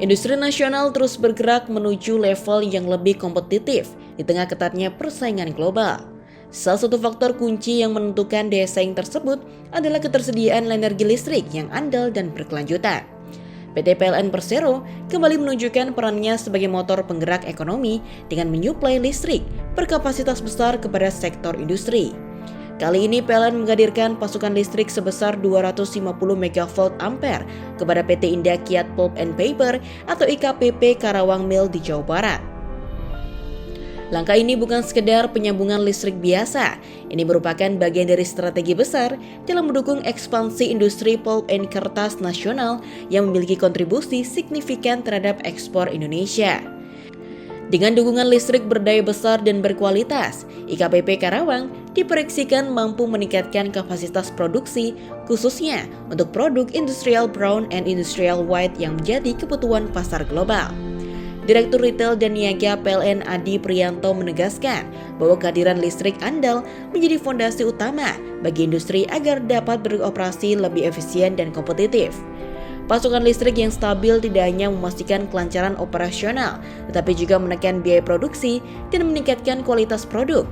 Industri nasional terus bergerak menuju level yang lebih kompetitif di tengah ketatnya persaingan global. Salah satu faktor kunci yang menentukan daya saing tersebut adalah ketersediaan energi listrik yang andal dan berkelanjutan. PT PLN Persero kembali menunjukkan perannya sebagai motor penggerak ekonomi dengan menyuplai listrik berkapasitas besar kepada sektor industri. Kali ini PLN menghadirkan pasokan listrik sebesar 250 MV ampere kepada PT Indah Kiat Pulp and Paper atau IKPP Karawang Mill di Jawa Barat. Langkah ini bukan sekedar penyambungan listrik biasa, ini merupakan bagian dari strategi besar dalam mendukung ekspansi industri pulp and kertas nasional yang memiliki kontribusi signifikan terhadap ekspor Indonesia. Dengan dukungan listrik berdaya besar dan berkualitas, IKPP Karawang diproyeksikan mampu meningkatkan kapasitas produksi, khususnya untuk produk industrial brown and industrial white yang menjadi kebutuhan pasar global. Direktur Retail dan Niaga PLN Adi Priyanto menegaskan bahwa kehadiran listrik andal menjadi fondasi utama bagi industri agar dapat beroperasi lebih efisien dan kompetitif. Pasokan listrik yang stabil tidak hanya memastikan kelancaran operasional, tetapi juga menekan biaya produksi dan meningkatkan kualitas produk.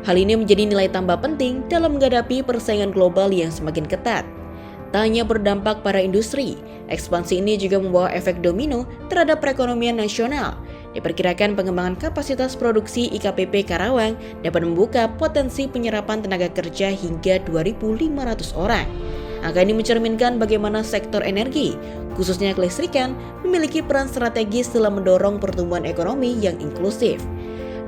Hal ini menjadi nilai tambah penting dalam menghadapi persaingan global yang semakin ketat. Tak hanya berdampak pada industri, ekspansi ini juga membawa efek domino terhadap perekonomian nasional. Diperkirakan pengembangan kapasitas produksi IKPP Karawang dapat membuka potensi penyerapan tenaga kerja hingga 2.500 orang. Angka ini mencerminkan bagaimana sektor energi, khususnya kelistrikan, memiliki peran strategis dalam mendorong pertumbuhan ekonomi yang inklusif.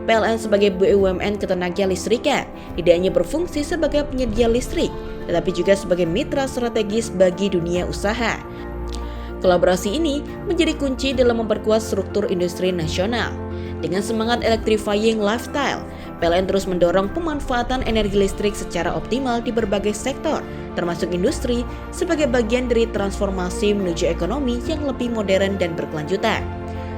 PLN sebagai BUMN ketenaga listrikan tidak hanya berfungsi sebagai penyedia listrik, tetapi juga sebagai mitra strategis bagi dunia usaha. Kolaborasi ini menjadi kunci dalam memperkuat struktur industri nasional. Dengan semangat electrifying lifestyle, PLN terus mendorong pemanfaatan energi listrik secara optimal di berbagai sektor, termasuk industri, sebagai bagian dari transformasi menuju ekonomi yang lebih modern dan berkelanjutan.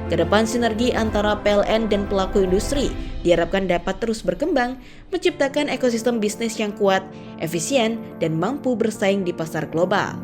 Kedepan sinergi antara PLN dan pelaku industri diharapkan dapat terus berkembang, menciptakan ekosistem bisnis yang kuat, efisien, dan mampu bersaing di pasar global.